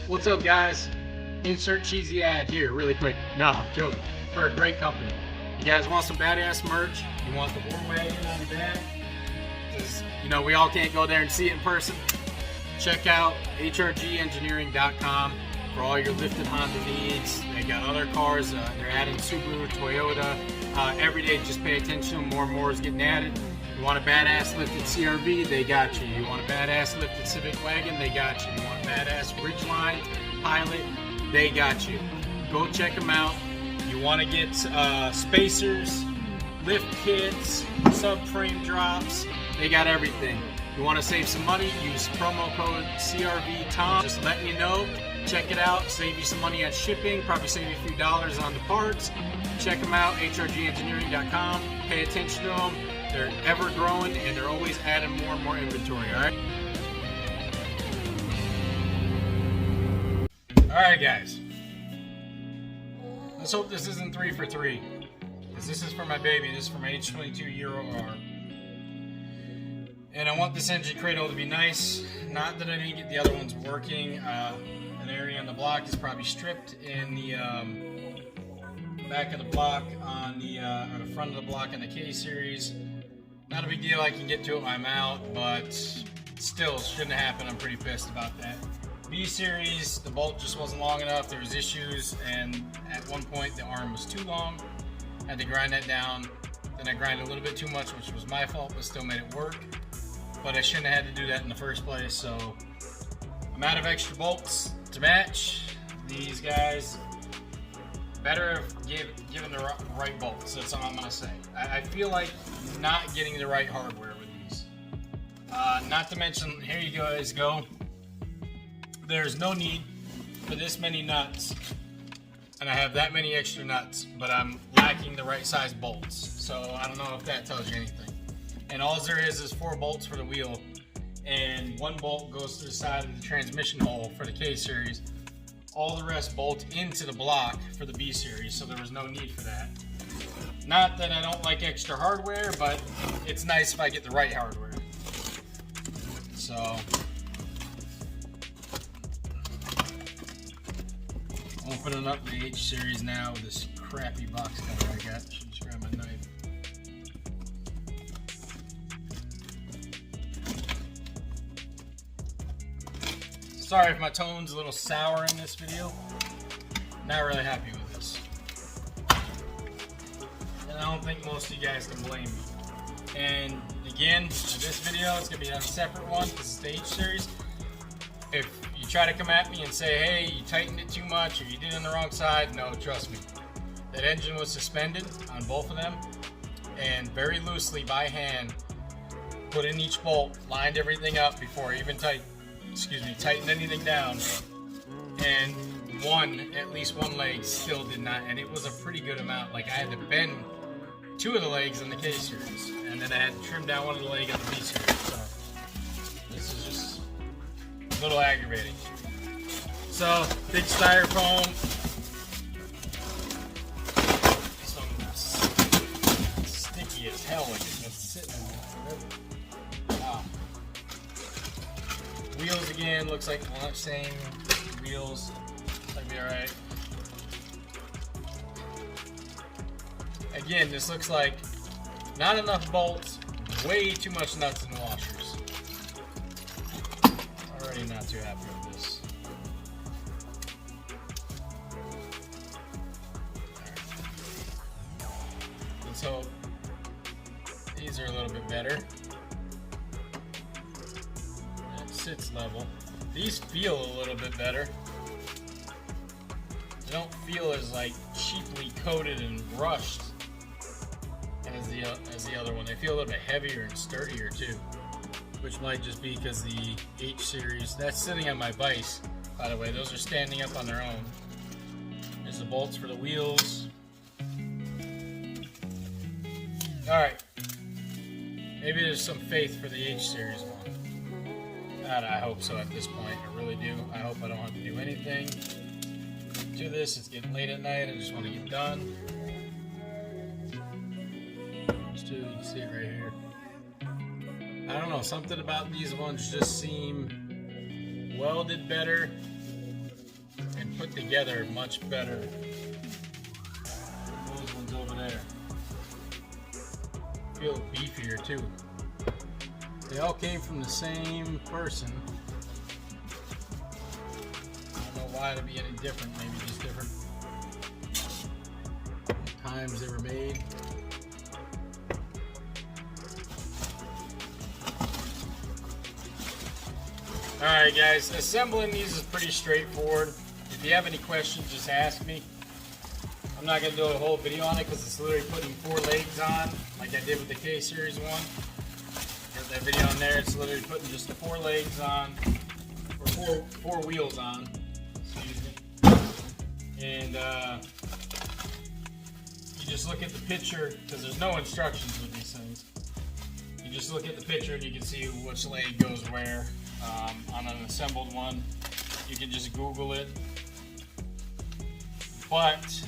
What's up, guys? Insert cheesy ad here really quick. No, I'm joking. For a great company. You guys want some badass merch? You want the war wagon on the back? You know, we all can't go there and see it in person. Check out hrgengineering.com for all your lifted Honda needs. They got other cars. They're adding Subaru, Toyota. Every day, just pay attention. More and more is getting added. You want a badass lifted CRV? They got you. You want a badass lifted Civic wagon? They got you. You want a badass Ridgeline Pilot? They got you. Go check them out. You want to get spacers, lift kits, subframe drops? They got everything. You want to save some money? Use promo code CRVTOM. Just letting you know. Check it out. Save you some money on shipping. Probably save you a few dollars on the parts. Check them out. hrgengineering.com. Pay attention to them. They're ever growing and they're always adding more and more inventory. All right. All right, guys. Let's hope this isn't 3 for 3. Because this is for my baby. This is for my H22-year-old. And I want this engine cradle to be nice. Not that I didn't get the other ones working. An area on the block is probably stripped in the back of the block on the front of the block in the K series. Not a big deal. I can get to it when I'm out, but still shouldn't have happened. I'm pretty pissed about that. B series, the bolt just wasn't long enough. There was issues, and at one point the arm was too long. Had to grind that down. Then I grinded a little bit too much, which was my fault, but still made it work. But I shouldn't have had to do that in the first place, so I'm out of extra bolts to match. These guys, better given the right bolts, that's all I'm going to say. I feel like not getting the right hardware with these. Not to mention, here you guys go. There's no need for this many nuts, and I have that many extra nuts, but I'm lacking the right size bolts. So I don't know if that tells you anything. And all there is 4 bolts for the wheel, and 1 bolt goes to the side of the transmission hole for the K series. All the rest bolt into the block for the B series, so there was no need for that. Not that I don't like extra hardware, but it's nice if I get the right hardware. So opening up the H series now with this crappy box cover I got. Should just grab my knife. Sorry if my tone's a little sour in this video. Not really happy with this. And I don't think most of you guys can blame me. And again, in this video, it's going to be on a separate one because it's the H series. If you try to come at me and say, hey, you tightened it too much or you did it on the wrong side, no, trust me. That engine was suspended on both of them and very loosely by hand put in each bolt, lined everything up before I even tightened anything down, and at least one leg still did not, and it was a pretty good amount. Like I had to bend 2 of the legs in the K series, and then I had to trim down 1 of the legs in the B series. So this is just a little aggravating. So big styrofoam. This one's sticky as hell, like it's been sitting in there forever. Wow. Wheels again, looks like the same wheels. Looks like be alright. Again, this looks like not enough bolts, way too much nuts and washers. Already not too happy with this. Right. Let's hope these are a little bit better. Sits level. These feel a little bit better. They don't feel as like cheaply coated and rushed as the other one. They feel a little bit heavier and sturdier too, which might just be because the H series, that's sitting on my vise, by the way. Those are standing up on their own. There's the bolts for the wheels. All right, maybe there's some faith for the H series one. I hope so at this point. I really do. I hope I don't have to do anything to this. It's getting late at night. I just want to get done. You can see it right here. I don't know. Something about these ones just seem welded better. and put together much better than those ones over there. Feel beefier too. They all came from the same person. I don't know why it'd be any different, maybe just different times they were made. Alright guys, assembling these is pretty straightforward. If you have any questions, just ask me. I'm not going to do a whole video on it because it's literally putting 4 legs on, like I did with the K-Series one. Got that video on there, it's literally putting just the 4 legs on, or four wheels on, excuse me. And you just look at the picture, because there's no instructions with these things. You just look at the picture and you can see which leg goes where. On an assembled one, you can just Google it. But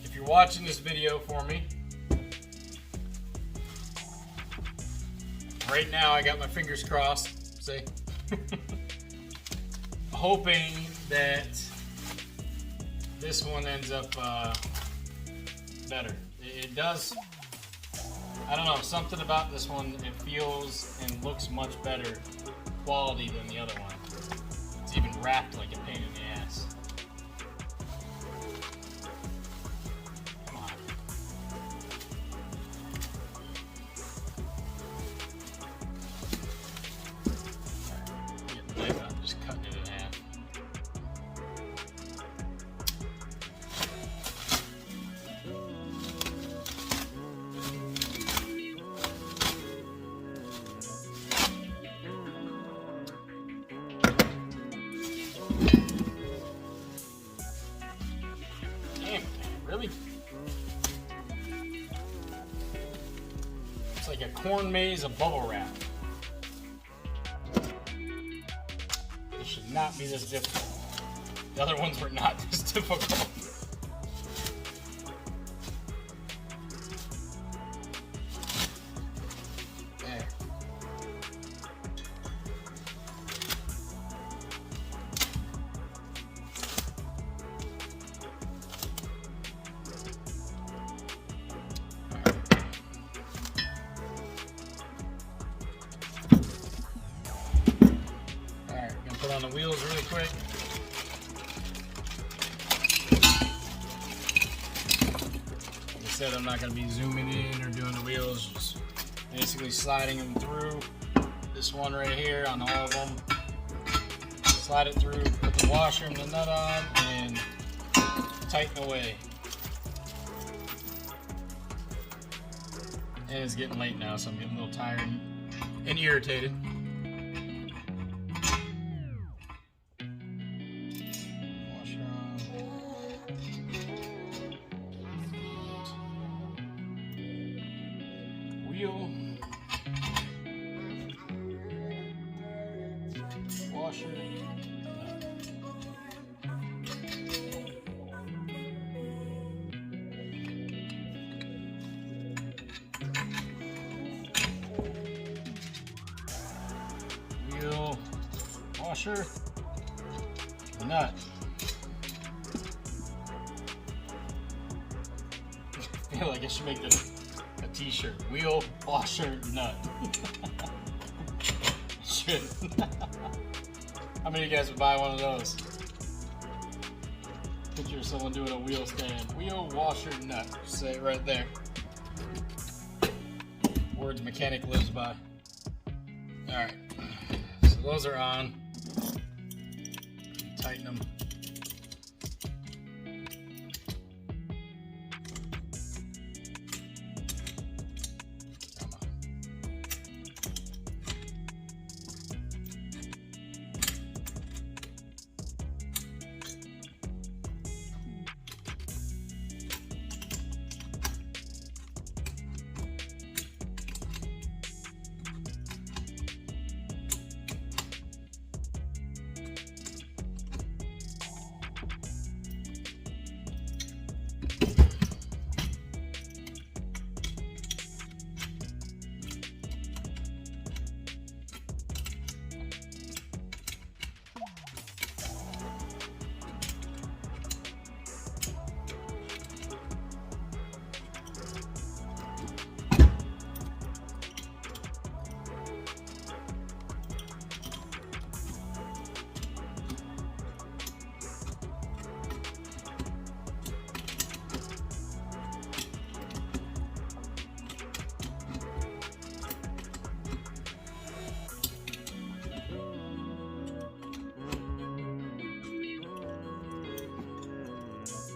if you're watching this video for me, right now I got my fingers crossed, see? Hoping that this one ends up better. It does. I don't know, something about this one, it feels and looks much better quality than the other one. It's even wrapped like a pain in the ass. Come on. Alright, get the knife out, just cutting it in half. Really? It's like a corn maze of bubble wrap. It should not be this difficult. The other ones were not this difficult. There. Put on the wheels really quick. Like I said, I'm not going to be zooming in or doing the wheels, just basically sliding them through. This one right here on all of them. Slide it through, put the washer and the nut on, and tighten away. And it's getting late now, so I'm getting a little tired and irritated. Wheel, washer, wheel, washer, nut. I feel like I should make this a t-shirt. Wheel, washer, nut. Should. How many of you guys would buy one of those? Picture someone doing a wheel stand. Wheel, washer, nut. Say it right there. Words mechanic lives by. Alright. So those are on. Tighten them.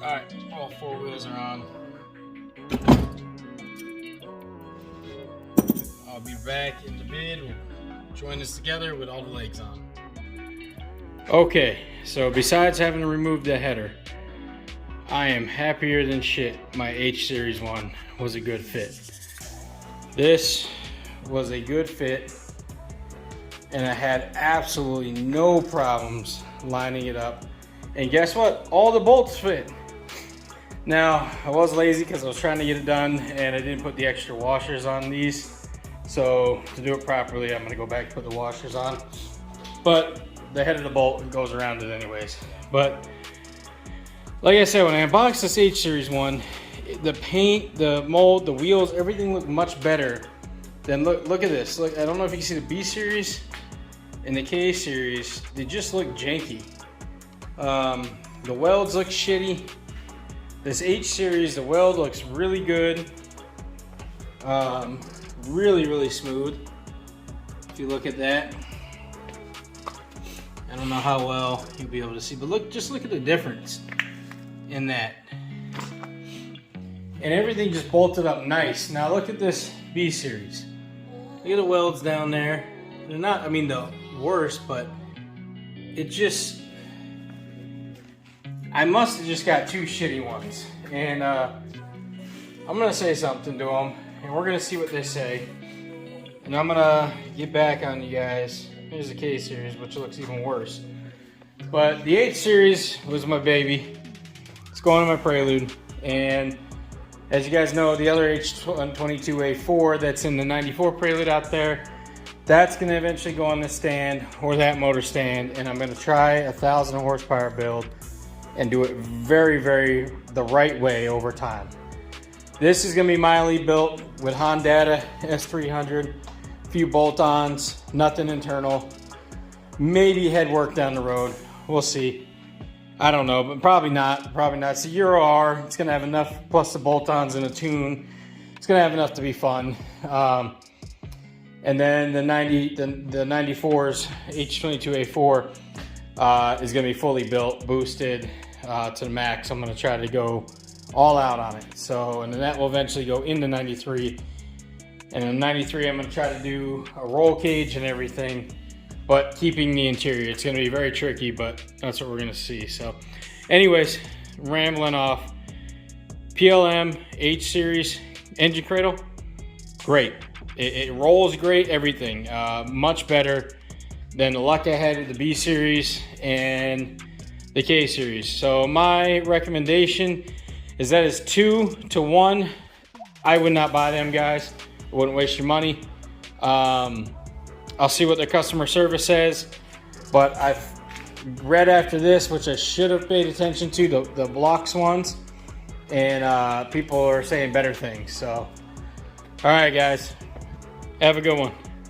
Alright, all four wheels are on. I'll be back in the mid. We'll join this together with all the legs on. Okay, so besides having to remove the header, I am happier than shit my H Series one was a good fit. This was a good fit, and I had absolutely no problems lining it up. And guess what? All the bolts fit. Now, I was lazy because I was trying to get it done and I didn't put the extra washers on these. So to do it properly, I'm gonna go back and put the washers on. But the head of the bolt goes around it anyways. But like I said, when I unboxed this H Series one, the paint, the mold, the wheels, everything looked much better than, look at this. Look, I don't know if you can see the B Series and the K Series, they just look janky. The welds look shitty. This H Series, the weld looks really good. Really smooth. If you look at that, I don't know how well you'll be able to see, but look, just look at the difference in that. And everything just bolted up nice. Now look at this B Series. Look at the welds down there. They're not, I mean, the worst, but it just, I must have just got two shitty ones. And I'm gonna say something to them, and we're gonna see what they say. And I'm gonna get back on you guys. Here's the K Series, which looks even worse. But the H Series was my baby. It's going in my Prelude. And as you guys know, the other H122A4 that's in the 94 Prelude out there, that's gonna eventually go on the stand or that motor stand. And I'm gonna try a 1,000 horsepower build and do it very the right way over time. This is gonna be mildly built with Honda S300, a few bolt-ons, nothing internal, maybe head work down the road. We'll see. I don't know, but probably not. It's a Euro R. It's gonna have enough, plus the bolt-ons and a tune. It's gonna have enough to be fun. And then the 94's H22A4 is gonna be fully built, boosted to the max. I'm gonna try to go all out on it. So, and then that will eventually go into 93. And in 93, I'm gonna try to do a roll cage and everything, but keeping the interior. It's gonna be very tricky, but that's what we're gonna see. So anyways, rambling off. PLM H Series engine cradle, great. It rolls great, everything. Much better than the luck I had with the B Series and the K Series. So my recommendation is that is 2 to 1. I would not buy them, guys. I wouldn't waste your money. I'll see what their customer service says, but I've read after this, which I should have paid attention to, the blocks ones, and people are saying better things. So, all right, guys, have a good one.